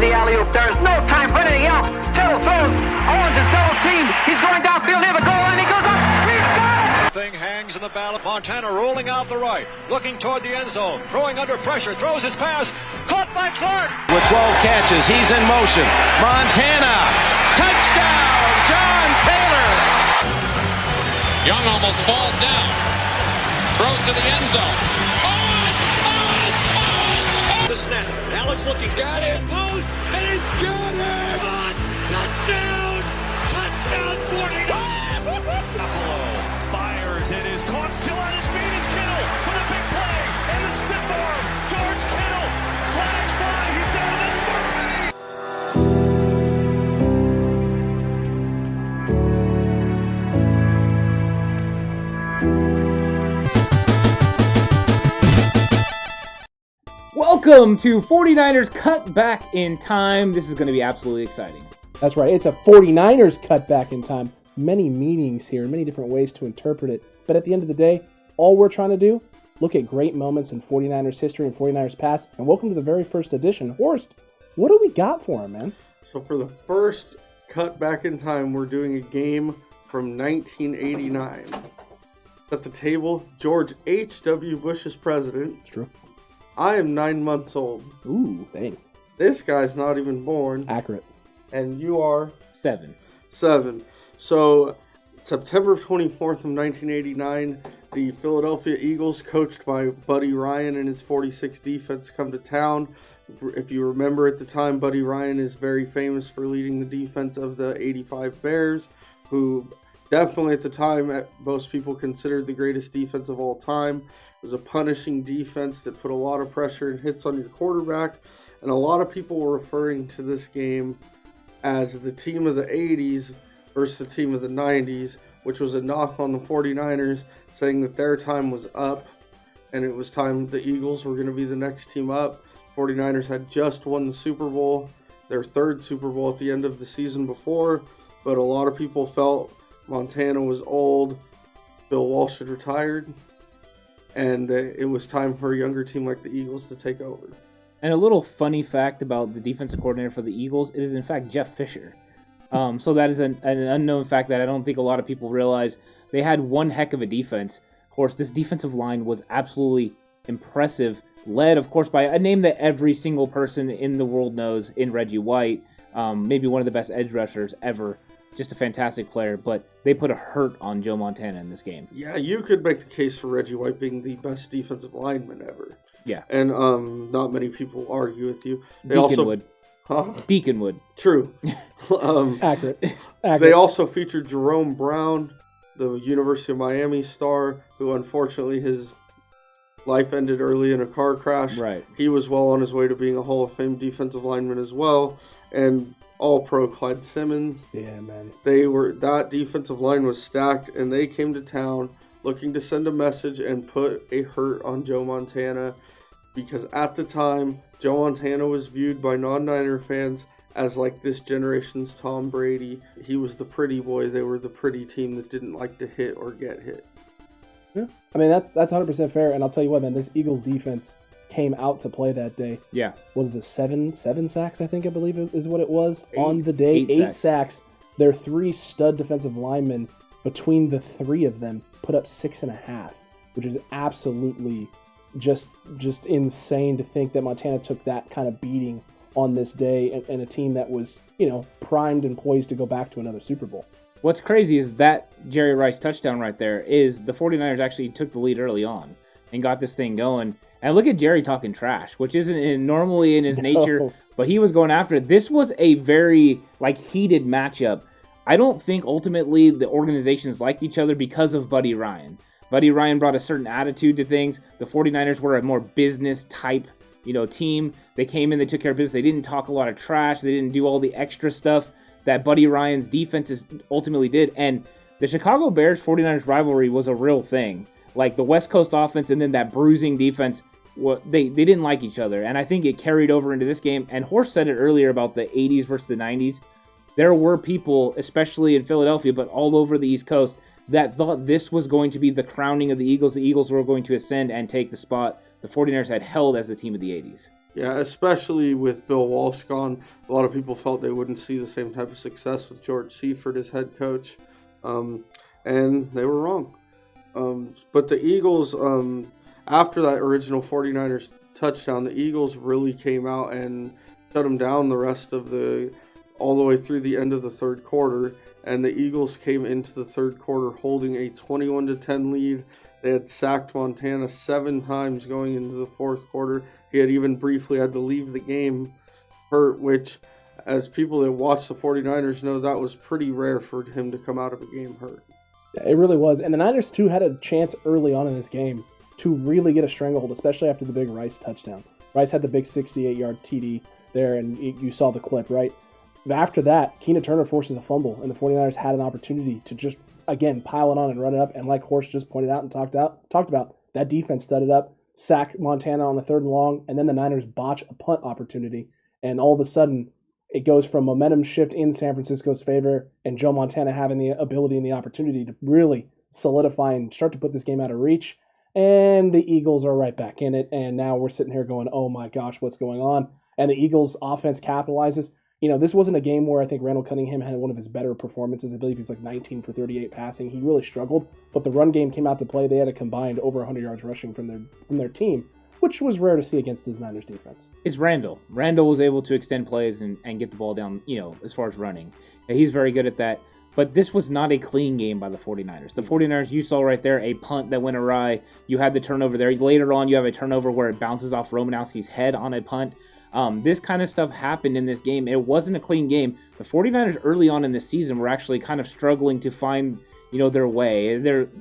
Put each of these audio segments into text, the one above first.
the alley-oop. There is no time for anything else. Tittle throws. Owens is double teamed. He's going downfield near the goal line. He goes up. He's got it! Thing hangs in the balance. Montana rolling out the right, looking toward the end zone, throwing under pressure, throws his pass, caught by Clark. With 12 catches, he's in motion. Montana, touchdown, John Taylor. Young almost falls down, throws to the end zone. The snap. Alex looking, got it, post, and it's got it. Touchdown! Touchdown 49! Buffalo fires and is caught still on his feet. Is Kittle with a big play and the stiff arm. George Kittle, flag fly. He's down to Welcome to 49ers Cutback in Time. This is going to be absolutely exciting. That's right. It's a 49ers Cutback in Time. Many meanings here, many different ways to interpret it. But at the end of the day, all we're trying to do, look at great moments in 49ers history and 49ers past. And welcome to the very first edition. Horst, what do we got for him, man? So for the first Cutback in Time, we're doing a game from 1989. At the table, George H.W. Bush is president. It's true. I am 9 months old. Ooh, dang. This guy's not even born. Accurate. And you are? 7. So, September 24th of 1989, the Philadelphia Eagles, coached by Buddy Ryan and his 46 defense, come to town. If you remember at the time, Buddy Ryan is very famous for leading the defense of the 85 Bears, who definitely at the time, most people considered the greatest defense of all time. It was a punishing defense that put a lot of pressure and hits on your quarterback. And a lot of people were referring to this game as the team of the 80s versus the team of the 90s, which was a knock on the 49ers, saying that their time was up and it was time the Eagles were going to be the next team up. 49ers had just won the Super Bowl, their third Super Bowl at the end of the season before, but a lot of people felt Montana was old, Bill Walsh had retired, and it was time for a younger team like the Eagles to take over. And a little funny fact about the defensive coordinator for the Eagles, it is in fact Jeff Fisher. So that is an unknown fact that I don't think a lot of people realize. They had one heck of a defense. Of course, this defensive line was absolutely impressive, led, of course, by a name that every single person in the world knows in Reggie White, maybe one of the best edge rushers ever. Just a fantastic player, but they put a hurt on Joe Montana in this game. Yeah, you could make the case for Reggie White being the best defensive lineman ever. Yeah. And not many people argue with you. Deacon would. Huh? Deacon would. True. Accurate. They also featured Jerome Brown, the University of Miami star, who unfortunately his life ended early in a car crash. Right. He was well on his way to being a Hall of Fame defensive lineman as well. And All-Pro Clyde Simmons. Yeah, man. That defensive line was stacked, and they came to town looking to send a message and put a hurt on Joe Montana, because at the time, Joe Montana was viewed by non-Niner fans as like this generation's Tom Brady. He was the pretty boy. They were the pretty team that didn't like to hit or get hit. Yeah. I mean, that's 100% fair, and I'll tell you what, man, this Eagles defense came out to play that day. Yeah. What is it, seven sacks, I think, I believe is what it was on the day. 8 sacks. Their 3 stud defensive linemen, between the 3 of them, put up 6.5, which is absolutely just insane to think that Montana took that kind of beating on this day, and a team that was, primed and poised to go back to another Super Bowl. What's crazy is that Jerry Rice touchdown right there is the 49ers actually took the lead early on and got this thing going. And look at Jerry talking trash, which isn't normally in his nature, but he was going after it. This was a very heated matchup. I don't think ultimately the organizations liked each other because of Buddy Ryan. Buddy Ryan brought a certain attitude to things. The 49ers were a more business type, team. They came in, they took care of business. They didn't talk a lot of trash. They didn't do all the extra stuff that Buddy Ryan's defenses ultimately did. And the Chicago Bears 49ers rivalry was a real thing. Like the West Coast offense and then that bruising defense, they didn't like each other. And I think it carried over into this game. And Horst said it earlier about the 80s versus the 90s. There were people, especially in Philadelphia, but all over the East Coast, that thought this was going to be the crowning of the Eagles. The Eagles were going to ascend and take the spot the 49ers had held as the team of the 80s. Yeah, especially with Bill Walsh gone. A lot of people felt they wouldn't see the same type of success with George Seifert as head coach. And they were wrong. But the Eagles, after that original 49ers touchdown, the Eagles really came out and shut them down the rest of all the way through the end of the third quarter. And the Eagles came into the third quarter holding a 21-10 lead. They had sacked Montana 7 times going into the fourth quarter. He had even briefly had to leave the game hurt, which, as people that watch the 49ers know, that was pretty rare for him to come out of a game hurt. Yeah, it really was. And the Niners, too, had a chance early on in this game to really get a stranglehold, especially after the big Rice touchdown. Rice had the big 68-yard TD there, and you saw the clip, right? After that, Keena Turner forces a fumble, and the 49ers had an opportunity to just, again, pile it on and run it up. And like Horst just pointed out and talked about, that defense studded up, sacked Montana on the 3rd and long, and then the Niners botch a punt opportunity. And all of a sudden, it goes from momentum shift in San Francisco's favor and Joe Montana having the ability and the opportunity to really solidify and start to put this game out of reach. And the Eagles are right back in it. And now we're sitting here going, oh my gosh, what's going on? And the Eagles offense capitalizes. You know, this wasn't a game where I think Randall Cunningham had one of his better performances. I believe he was like 19 for 38 passing. He really struggled, but the run game came out to play. They had a combined over 100 yards rushing from their team, which was rare to see against this Niners defense. It's Randall. Randall was able to extend plays and get the ball down, as far as running. And he's very good at that. But this was not a clean game by the 49ers. The 49ers, you saw right there, a punt that went awry. You had the turnover there. Later on, you have a turnover where it bounces off Romanowski's head on a punt. This kind of stuff happened in this game. It wasn't a clean game. The 49ers early on in this season were actually kind of struggling to find, their way.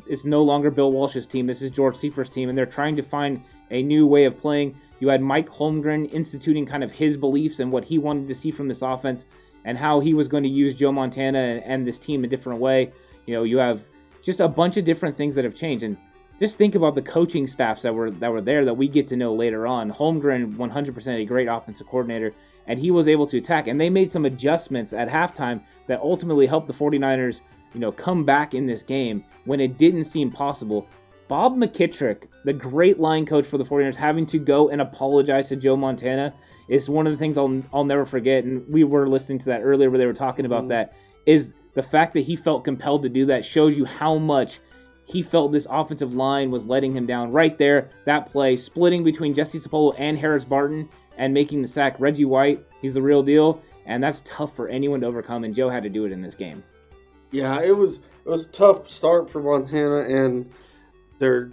It's no longer Bill Walsh's team. This is George Seifert's team, and they're trying to find a new way of playing. You had Mike Holmgren instituting kind of his beliefs and what he wanted to see from this offense and how he was going to use Joe Montana and this team a different way. You have just a bunch of different things that have changed. And just think about the coaching staffs that were there that we get to know later on. Holmgren, 100% a great offensive coordinator, and he was able to attack. And they made some adjustments at halftime that ultimately helped the 49ers, come back in this game when it didn't seem possible. Bob McKittrick, the great line coach for the 49ers, having to go and apologize to Joe Montana is one of the things I'll never forget. And we were listening to that earlier where they were talking about that, is the fact that he felt compelled to do that shows you how much he felt this offensive line was letting him down. Right there, that play, splitting between Jesse Sapolo and Harris Barton and making the sack. Reggie White, he's the real deal, and that's tough for anyone to overcome, and Joe had to do it in this game. Yeah, it was a tough start for Montana, and their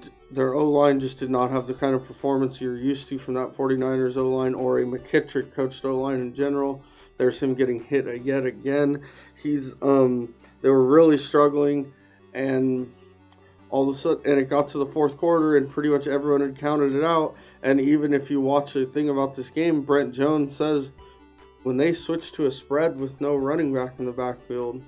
O-line just did not have the kind of performance you're used to from that 49ers O-line or a McKittrick coached O-line in general. There's him getting hit yet again. They were really struggling, and all of a sudden, and it got to the fourth quarter, and pretty much everyone had counted it out. And even if you watch a thing about this game, Brent Jones says when they switched to a spread with no running back in the backfield,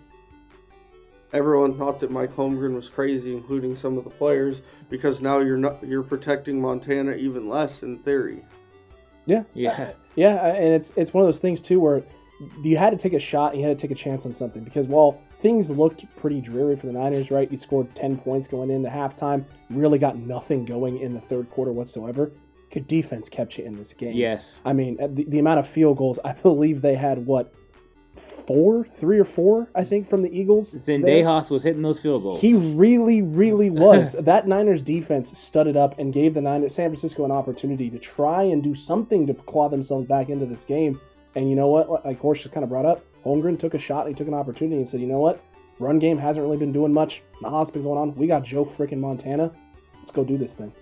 everyone thought that Mike Holmgren was crazy, including some of the players, because now you're protecting Montana even less in theory. Yeah, and it's one of those things too where you had to take a shot and you had to take a chance on something, because while things looked pretty dreary for the Niners, right? You scored 10 points going into halftime, really got nothing going in the third quarter whatsoever. Your defense kept you in this game. Yes. I mean, the amount of field goals, I believe they had, 3 or 4, I think, from the Eagles. Zendejas was hitting those field goals. He really, really was. That Niners defense studded up and gave the San Francisco an opportunity to try and do something to claw themselves back into this game. And you know what? Like Horst just kind of brought up, Holmgren took a shot, he took an opportunity and said, you know what? Run game hasn't really been doing much. Not a lot's been going on. We got Joe freaking Montana. Let's go do this thing.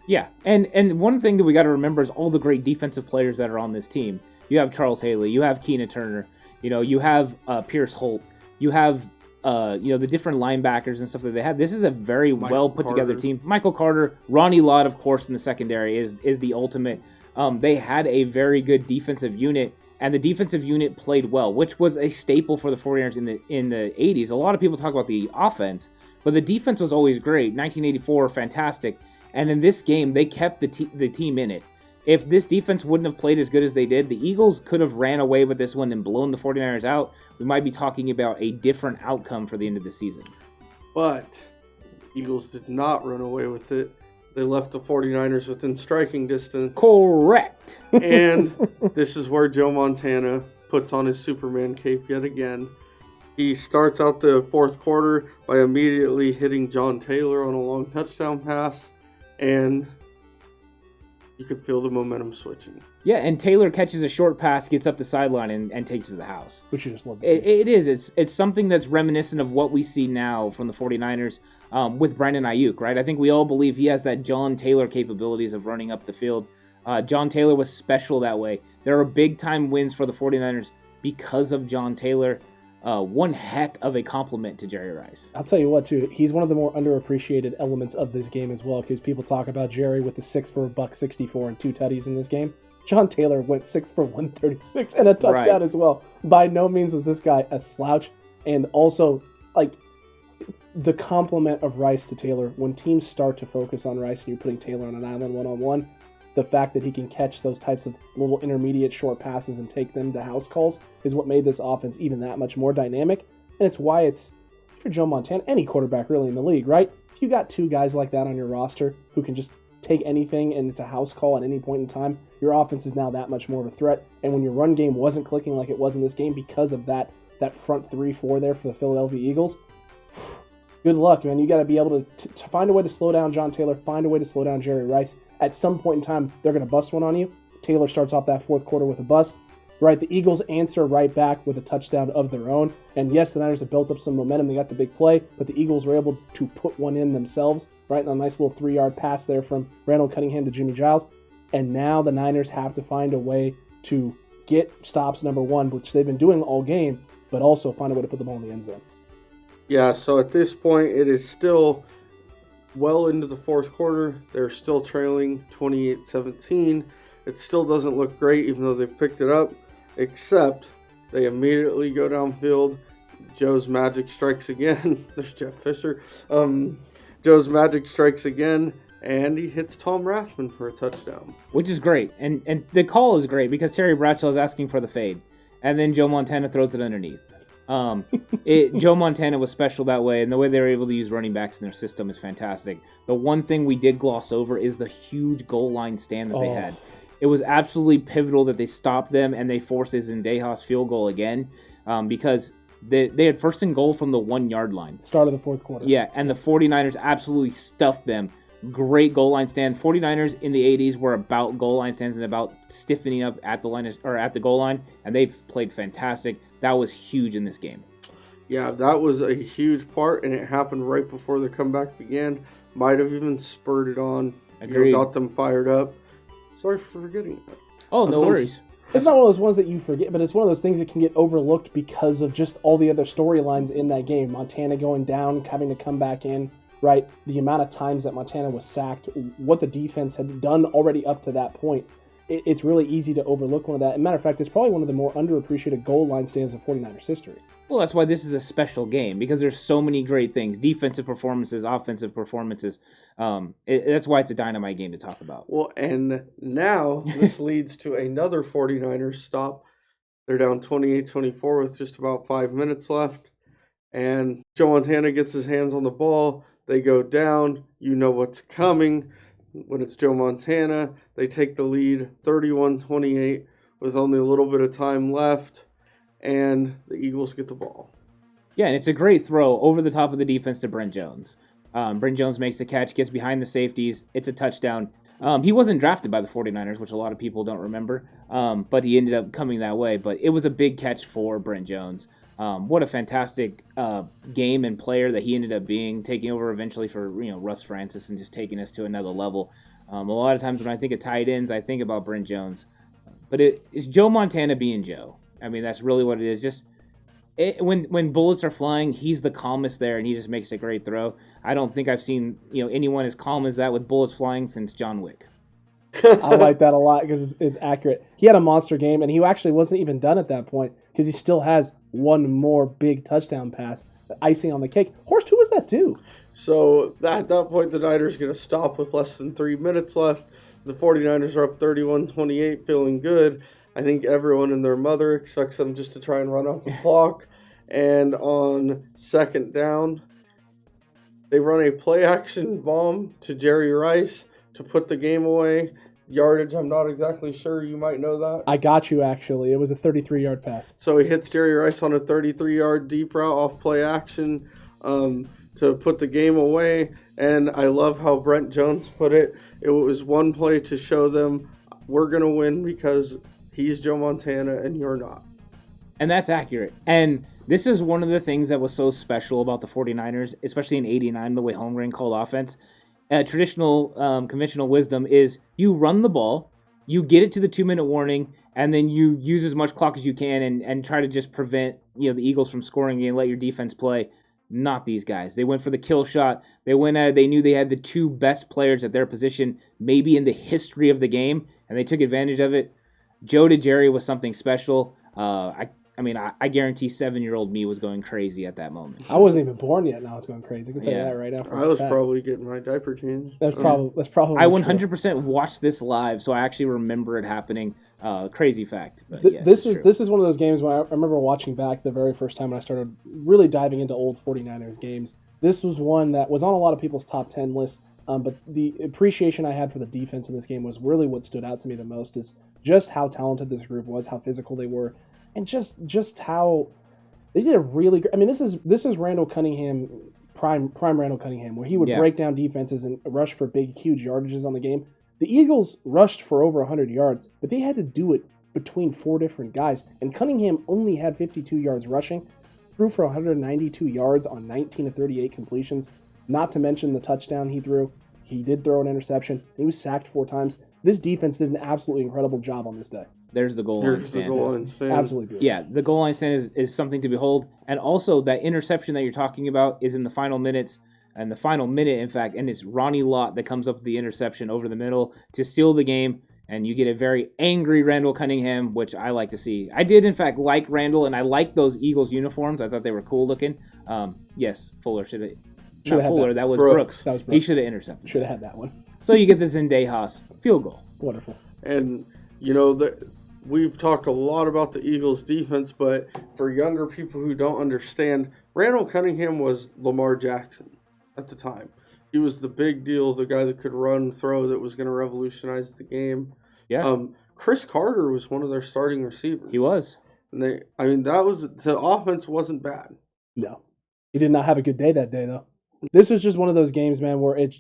Yeah, and one thing that we got to remember is all the great defensive players that are on this team. You have Charles Haley, you have Keena Turner, you have Pierce Holt, you have the different linebackers and stuff that they have. This is a very well put together team. Michael Carter, Ronnie Lott, of course, in the secondary is the ultimate. They had a very good defensive unit, and the defensive unit played well, which was a staple for the 49ers in the 80s. A lot of people talk about the offense, but the defense was always great. 1984, fantastic. And in this game, they kept the team in it. If this defense wouldn't have played as good as they did, the Eagles could have ran away with this one and blown the 49ers out. We might be talking about a different outcome for the end of the season. But Eagles did not run away with it. They left the 49ers within striking distance. Correct. And this is where Joe Montana puts on his Superman cape yet again. He starts out the fourth quarter by immediately hitting John Taylor on a long touchdown pass, and you could feel the momentum switching. Yeah, and Taylor catches a short pass, gets up the sideline, and takes it to the house. Which you just love to see. It is. It's something that's reminiscent of what we see now from the 49ers with Brandon Ayuk, right? I think we all believe he has that John Taylor capabilities of running up the field. John Taylor was special that way. There are big-time wins for the 49ers because of John Taylor. One heck of a compliment to Jerry Rice. I'll tell you what, too. He's one of the more underappreciated elements of this game as well, because people talk about Jerry with the 6 for $164 and 2 tutties in this game. John Taylor went 6 for 136 and a touchdown as well. By no means was this guy a slouch. And also, like, the compliment of Rice to Taylor, when teams start to focus on Rice and you're putting Taylor on an island one-on-one, the fact that he can catch those types of little intermediate short passes and take them to house calls is what made this offense even that much more dynamic. And it's why it's, for Joe Montana, any quarterback really in the league, right? If you got 2 guys like that on your roster who can just take anything and it's a house call at any point in time, your offense is now that much more of a threat. And when your run game wasn't clicking like it was in this game because of that front 3-4 there for the Philadelphia Eagles, good luck, man. You got to be able to find a way to slow down John Taylor, find a way to slow down Jerry Rice. At some point in time, they're going to bust one on you. Taylor starts off that fourth quarter with a bust. Right, the Eagles answer right back with a touchdown of their own. And yes, the Niners have built up some momentum. They got the big play, but the Eagles were able to put one in themselves, right? And a nice little 3-yard pass there from Randall Cunningham to Jimmy Giles. And now the Niners have to find a way to get stops number 1, which they've been doing all game, but also find a way to put the ball in the end zone. Yeah, so at this point, it is still well into the fourth quarter. They're still trailing 28-17. It still doesn't look great, even though they've picked it up, except they immediately go downfield. Joe's magic strikes again. There's Jeff Fisher. Joe's magic strikes again, and he hits Tom Rathman for a touchdown. Which is great. And the call is great because Terry Bradshaw is asking for the fade. And then Joe Montana throws it underneath. Joe Montana was special that way, and the way they were able to use running backs in their system is fantastic. The one thing we did gloss over is the huge goal line stand that they had. It was absolutely pivotal that they stopped them and they forced a Zendejas field goal again because they had first and goal from the 1-yard line. Start of the fourth quarter. Yeah, and the 49ers absolutely stuffed them. Great goal line stand. 49ers in the 80s were about goal line stands and about stiffening up at the line or at the goal line, and they've played fantastic. That was huge in this game. Yeah, that was a huge part, and it happened right before the comeback began. Might have even spurred it on. Got them fired up. Sorry for forgetting that. Oh, no worries. It's not one of those ones that you forget, but it's one of those things that can get overlooked because of just all the other storylines in that game. Montana going down, having to come back in, right? The amount of times that Montana was sacked, what the defense had done already up to that point. It's really easy to overlook one of that. As a matter of fact, it's probably one of the more underappreciated goal line stands in 49ers history. Well, that's why this is a special game, because there's so many great things. Defensive performances, offensive performances. That's why it's a dynamite game to talk about. Well, and now this leads to another 49ers stop. They're down 28-24 with just about 5 minutes left. And Joe Montana gets his hands on the ball. They go down. You know what's coming. When it's Joe Montana, they take the lead 31-28 with only a little bit of time left, and the Eagles get the ball. Yeah, and it's a great throw over the top of the defense to Brent Jones. Brent Jones makes the catch, gets behind the safeties. It's a touchdown. He wasn't drafted by the 49ers, which a lot of people don't remember, but he ended up coming that way. But it was a big catch for Brent Jones. What a fantastic game and player that he ended up being, taking over eventually for Russ Francis and just taking us to another level. A lot of times when I think of tight ends, I think about Brent Jones. But it's Joe Montana being Joe. I mean, that's really what it is. Just when bullets are flying, he's the calmest there, and he just makes a great throw. I don't think I've seen anyone as calm as that with bullets flying since John Wick. I like that a lot because it's accurate. He had a monster game, and he actually wasn't even done at that point because he still has one more big touchdown pass, icing on the cake. Horst, who was that too? So at that point, the Niners get a stop with less than 3 minutes left. The 49ers are up 31-28, feeling good. I think everyone and their mother expects them just to try and run out the clock. And on second down, They run a play-action bomb to Jerry Rice to put the game away. Yardage, I'm not exactly sure. You might know that. I got you, actually. It was a 33-yard pass. So he hits Jerry Rice on a 33-yard deep route off play-action to put the game away. And I love how Brent Jones put it. It was one play to show them we're going to win because he's Joe Montana and you're not. And that's accurate. And this is one of the things that was so special about the 49ers, especially in 89, the way Holmgren called offense. Traditional conventional wisdom is you run the ball, you get it to the 2-minute warning, and then you use as much clock as you can and try to just prevent the Eagles from scoring and let your defense play. Not these guys. They went for the kill shot. They went at it. They knew they had the two best players at their position, maybe in the history of the game, and they took advantage of it. Joe to Jerry was something special. I guarantee 7-year-old me was going crazy at that moment. I wasn't even born yet, and I was going crazy. I can tell you that right now. I was probably getting my diaper changed. That's probably. I 100% watched this live, so I actually remember it happening. Crazy fact. But this is one of those games when I remember watching back the very first time when I started really diving into old 49ers games. This was one that was on a lot of people's top 10 lists. But the appreciation I had for the defense in this game was really what stood out to me the most, is just how talented this group was, how physical they were, and just how they did a really great. I mean, this is Randall Cunningham, prime Randall Cunningham, where he would break down defenses and rush for big, huge yardages on the game. The Eagles rushed for over 100 yards, but they had to do it between 4 different guys, and Cunningham only had 52 yards rushing, threw for 192 yards on 19 of 38 completions. Not to mention the touchdown he threw. He did throw an interception. He was sacked 4 times. This defense did an absolutely incredible job on this day. There's the goal line stand. Absolutely beautiful. Yeah, the goal line stand is something to behold. And also, that interception that you're talking about is in the final minutes, and the final minute, in fact, and it's Ronnie Lott that comes up with the interception over the middle to seal the game, and you get a very angry Randall Cunningham, which I like to see. I did, in fact, like Randall, and I like those Eagles uniforms. I thought they were cool looking. Yes, Fuller should have... Not Fuller, that was Brooks. That was Brooks. He should have intercepted. Should have had that one. So you get the Zendejas field goal. Wonderful. And, we've talked a lot about the Eagles' defense, but for younger people who don't understand, Randall Cunningham was Lamar Jackson at the time. He was the big deal, the guy that could run, throw, that was going to revolutionize the game. Yeah. Chris Carter was one of their starting receivers. He was. And the offense wasn't bad. No. He did not have a good day that day, though. This was just one of those games, man, where it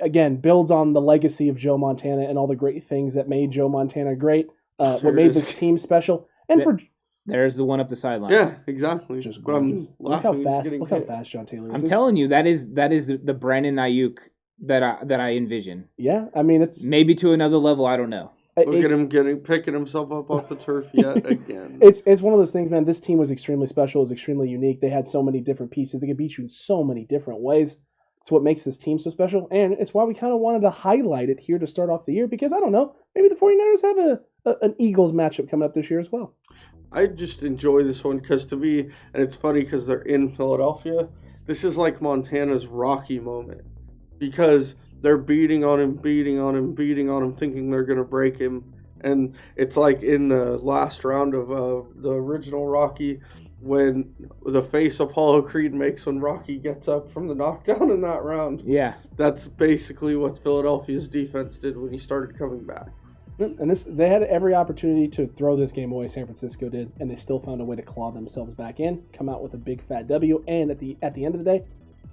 again builds on the legacy of Joe Montana and all the great things that made Joe Montana great, what made this team special, and there's the one up the sideline. Yeah, exactly. Just look how fast John Taylor is. I'm telling you, that is the Brandon Ayuk that I envision. Yeah, I mean it's maybe to another level. I don't know. Look at him picking himself up off the turf yet again. It's one of those things, man. This team was extremely special. It was extremely unique. They had so many different pieces. They could beat you in so many different ways. It's what makes this team so special, and it's why we kind of wanted to highlight it here to start off the year, because I don't know, maybe the 49ers have an Eagles matchup coming up this year as well. I just enjoy this one because to me, and it's funny because they're in Philadelphia, this is like Montana's Rocky moment, because they're beating on him, thinking they're going to break him. And it's like in the last round of the original Rocky, when the face Apollo Creed makes when Rocky gets up from the knockdown in that round. Yeah. That's basically what Philadelphia's defense did when he started coming back. And they had every opportunity to throw this game away, San Francisco did, and they still found a way to claw themselves back in, come out with a big fat W, and at the end of the day,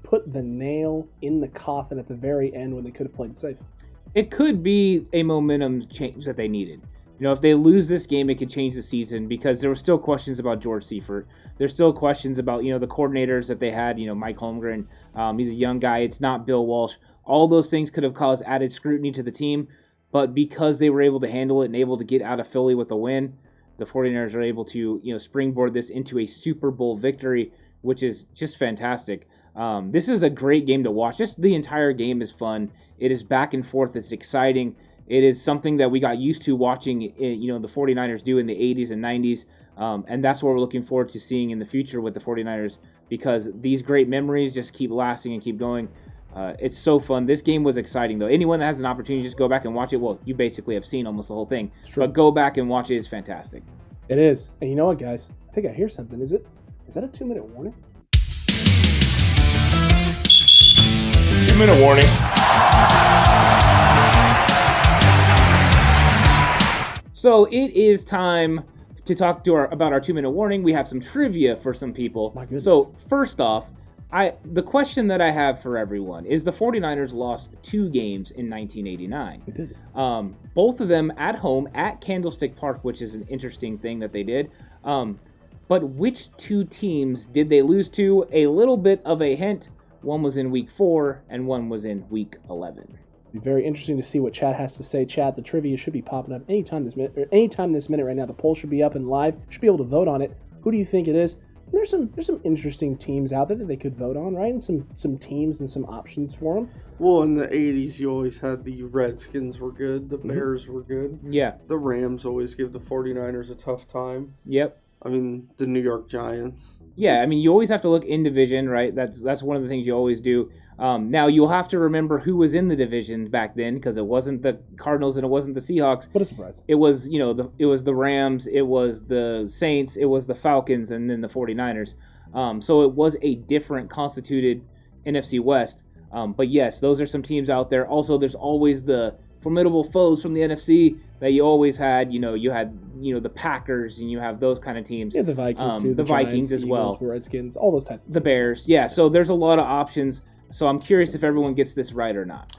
put the nail in the coffin at the very end when they could have played safe. It could be a momentum change that they needed. If they lose this game, it could change the season, because there were still questions about George Seifert. There's still questions about, the coordinators that they had, Mike Holmgren. He's a young guy. It's not Bill Walsh. All those things could have caused added scrutiny to the team, but because they were able to handle it and able to get out of Philly with a win, the 49ers are able to, springboard this into a Super Bowl victory, which is just fantastic. This is a great game to watch. Just the entire game is fun. It is back and forth. It's exciting. It is something that we got used to watching, the 49ers do in the 80s and 90s. And that's what we're looking forward to seeing in the future with the 49ers, because these great memories just keep lasting and keep going. It's so fun. This game was exciting, though. Anyone that has an opportunity, just go back and watch it. Well, you basically have seen almost the whole thing. But go back and watch it. It's fantastic. It is. And you know what, guys? I think I hear something. Is that a 2-minute warning? 2-minute warning. So it is time to talk about our 2-minute warning. We have some trivia for some people. My goodness. So first off, the question that I have for everyone is the 49ers lost 2 games in 1989. They did. Both of them at home at Candlestick Park, which is an interesting thing that they did. But which 2 teams did they lose to? A little bit of a hint. One was in week 4 and one was in week 11. It'll be very interesting to see what Chad has to say. Chad, the trivia should be popping up anytime this minute right now. The poll should be up and live. You should be able to vote on it. Who do you think it is? There's some interesting teams out there that they could vote on, right? And some teams and some options for them. Well, in the 80s, you always had the Redskins were good. The Bears were good. Yeah. The Rams always give the 49ers a tough time. Yep. I mean, the New York Giants. Yeah, I mean, you always have to look in division, right? That's one of the things you always do. Now, you'll have to remember who was in the division back then, because it wasn't the Cardinals and it wasn't the Seahawks. What a surprise. It was, it was the Rams, it was the Saints, it was the Falcons, and then the 49ers. So it was a different constituted NFC West. But yes, those are some teams out there. Also, there's always the formidable foes from the NFC that you always had. You had the Packers, and you have those kind of teams. Yeah, the Vikings too. The Giants, Vikings as Eagles, well. Redskins, all those types of The Bears. Yeah, so there's a lot of options. So I'm curious if everyone gets this right or not.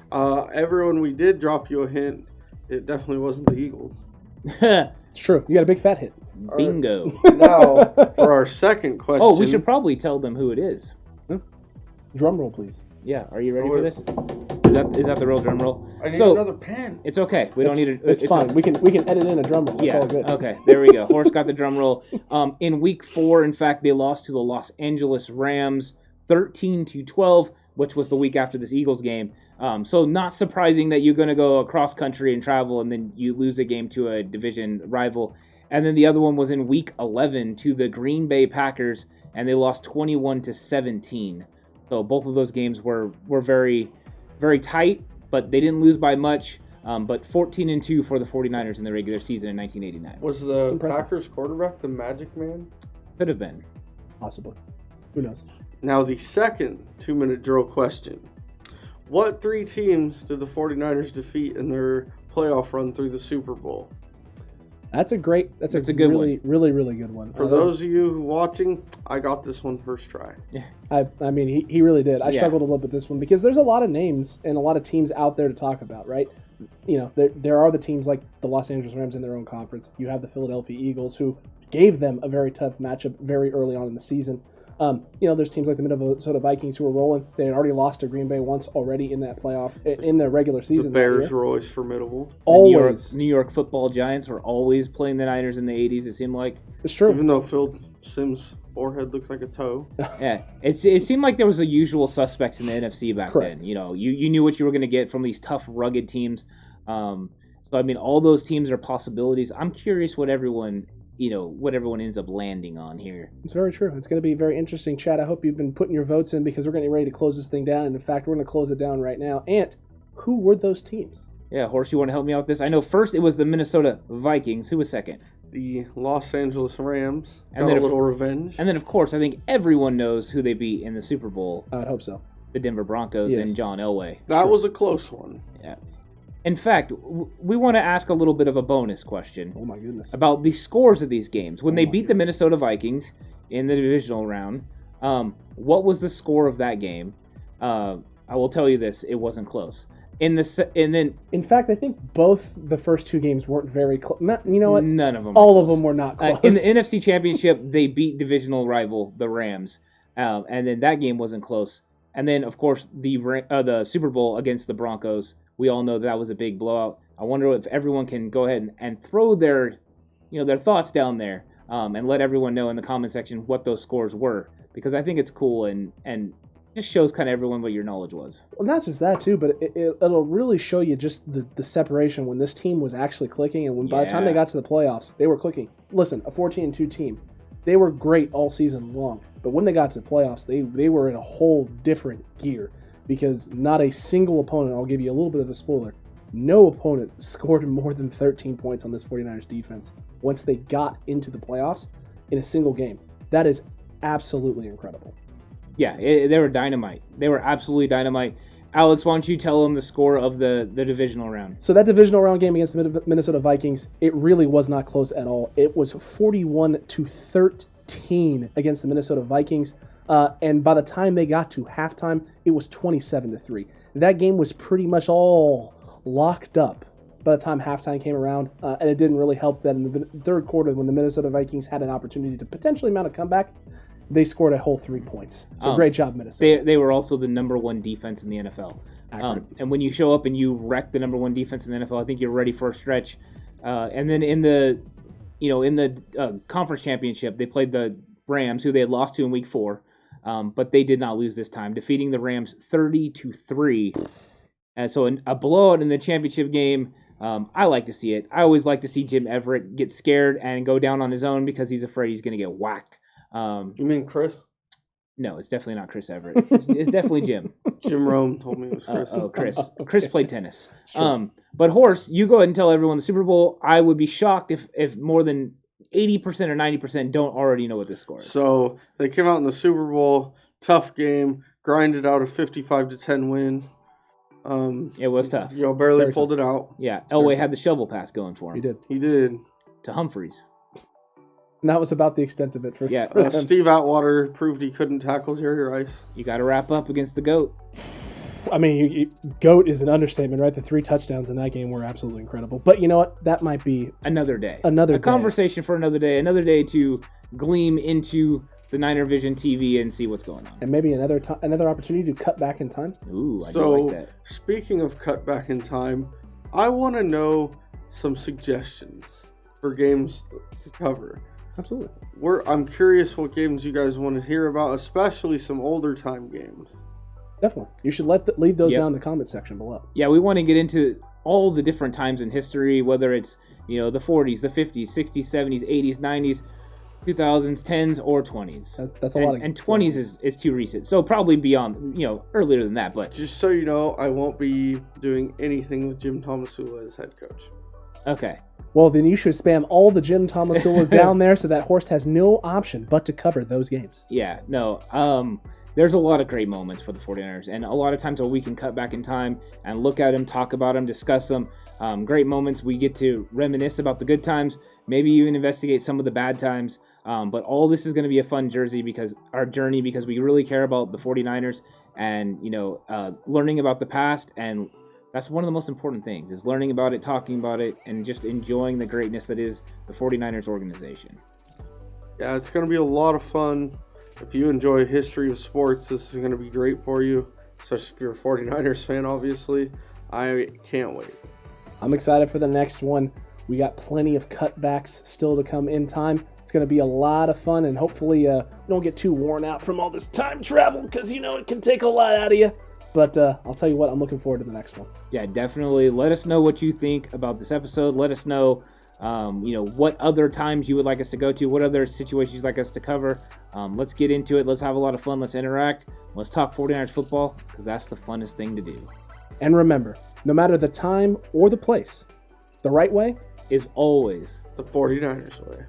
Everyone, we did drop you a hint. It definitely wasn't the Eagles. It's true. You got a big fat hit. Bingo. Now, for our second question. Oh, we should probably tell them who it is. Drum roll, please. Yeah, are you ready for this? Is that the real drum roll? I need another pen. It's okay. We don't need it. It's fine. We can edit in a drum roll. It's all good. Okay, there we go. Horse got the drum roll. In week 4, in fact, they lost to the Los Angeles Rams 13-12, which was the week after this Eagles game. So not surprising that you're going to go across country and travel, and then you lose a game to a division rival. And then the other one was in week 11 to the Green Bay Packers, and they lost 21-17. So both of those games were very, very tight, but they didn't lose by much. But 14-2 for the 49ers in the regular season in 1989. Was the Impressive. Packers quarterback the Magic Man? Could have been. Possibly. Who knows? Now, the second 2-minute drill question. What 3 teams did the 49ers defeat in their playoff run through the Super Bowl? That's a good one. Really good one. For those of you watching, I got this one first try. I mean, he really did. I Yeah. struggled a little bit with this one because there's a lot of names and a lot of teams out there to talk about, right? There are the teams like the Los Angeles Rams in their own conference. You have the Philadelphia Eagles, who gave them a very tough matchup very early on in the season. There's teams like the Minnesota Vikings who are rolling. They had already lost to Green Bay once already in that playoff, in their regular season. The Bears were always formidable. Always. New York football Giants were always playing the Niners in the 80s, it seemed like. It's true. Even though Phil Simms' forehead looks like a toe. Yeah, it seemed like there was the usual suspects in the NFC back Correct. then. You knew what you were going to get from these tough, rugged teams. So, I mean, all those teams are possibilities. I'm curious what everyone ends up landing on here. It's very true. It's going to be very interesting. Chad, I hope you've been putting your votes in because we're getting ready to close this thing down. And in fact, we're going to close it down right now. Ant, who were those teams? Yeah, Horse, you want to help me out with this? I know first it was the Minnesota Vikings. Who was second? The Los Angeles Rams And got then a little revenge. And then, of course, I think everyone knows who they beat in the Super Bowl. I would hope so. The Denver Broncos Yes. and John Elway. That was a close one. Yeah. In fact, we want to ask a little bit of a bonus question. Oh, my goodness. About the scores of these games. When they beat the goodness. Minnesota Vikings in the divisional round, what was the score of that game? I will tell you this, it wasn't close. In fact, I think both the first 2 games weren't very close. You know what? None of them. All of them were not close. In the NFC Championship, they beat divisional rival the Rams, and then that game wasn't close. And then, of course, the Super Bowl against the Broncos. We all know that was a big blowout. I wonder if everyone can go ahead and throw their thoughts down there, and let everyone know in the comment section what those scores were, because I think it's cool and just shows kind of everyone what your knowledge was. Well, not just that too, but it'll really show you just the separation when this team was actually clicking, and when by the time they got to the playoffs, they were clicking. Listen, a 14-2 team, they were great all season long, but when they got to the playoffs, they were in a whole different gear, because not a single opponent, I'll give you a little bit of a spoiler, no opponent scored more than 13 points on this 49ers defense once they got into the playoffs in a single game. That is absolutely incredible. Yeah, they were dynamite. They were absolutely dynamite. Alex, why don't you tell them the score of the divisional round? So that divisional round game against the Minnesota Vikings, it really was not close at all. It was 41-13 against the Minnesota Vikings. And by the time they got to halftime, it was 27-3. That game was pretty much all locked up by the time halftime came around, and it didn't really help that in the third quarter when the Minnesota Vikings had an opportunity to potentially mount a comeback, they scored a whole 3 points. So great job, Minnesota. They were also the number one defense in the NFL. And when you show up and you wreck the number one defense in the NFL, I think you're ready for a stretch. And then in the conference championship, they played the Rams, who they had lost to in week 4. But they did not lose this time, defeating the Rams 30-3. And so a blowout in the championship game, I like to see it. I always like to see Jim Everett get scared and go down on his own because he's afraid he's going to get whacked. You mean Chris? No, it's definitely not Chris Everett. It's definitely Jim. Jim Rome told me it was Chris. Chris. Chris played tennis. But Horst, you go ahead and tell everyone the Super Bowl. I would be shocked if more than 80% or 90% don't already know what the score is. So they came out in the Super Bowl, tough game, grinded out a 55-10 win. It was tough. Barely pulled it out. Yeah, Elway had the shovel pass going for him. He did. To Humphreys. And that was about the extent of it for him. Steve Atwater proved he couldn't tackle Jerry Rice. You got to wrap up against the GOAT. I mean, GOAT is an understatement, right? The 3 touchdowns in that game were absolutely incredible. But you know what? That might be another day. A conversation for another day. Another day to gleam into the Niner Vision TV and see what's going on. And maybe another opportunity to cut back in time. Ooh, I do like that. Speaking of cut back in time, I want to know some suggestions for games to cover. Absolutely. I'm curious what games you guys want to hear about, especially some older time games. Definitely. You should leave those down in the comment section below. Yeah, we want to get into all the different times in history, whether it's, the 40s, the 50s, 60s, 70s, 80s, 90s, 2000s, 10s, or 20s. That's a lot. And 20s is too recent. So probably beyond, earlier than that. But just so you know, I won't be doing anything with Jim Tomasula as head coach. Okay. Well, then you should spam all the Jim Tomasulas down there so that Horst has no option but to cover those games. Yeah, no. There's a lot of great moments for the 49ers, and a lot of times where we can cut back in time and look at them, talk about them, discuss them. Great moments. We get to reminisce about the good times, maybe even investigate some of the bad times. But all this is going to be a fun journey because we really care about the 49ers and, learning about the past. And that's one of the most important things is learning about it, talking about it, and just enjoying the greatness that is the 49ers organization. Yeah, it's going to be a lot of fun. If you enjoy history of sports, this is going to be great for you, especially if you're a 49ers fan, obviously. I can't wait. I'm excited for the next one. We got plenty of cutbacks still to come in time. It's going to be a lot of fun, and hopefully we don't get too worn out from all this time travel because, it can take a lot out of you. But I'll tell you what, I'm looking forward to the next one. Yeah, definitely. Let us know what you think about this episode. Let us know what other times you would like us to go to, what other situations you'd like us to cover. Let's get into it. Let's have a lot of fun. Let's interact. Let's talk 49ers football because that's the funnest thing to do. And remember, no matter the time or the place, the right way is always the 49ers way.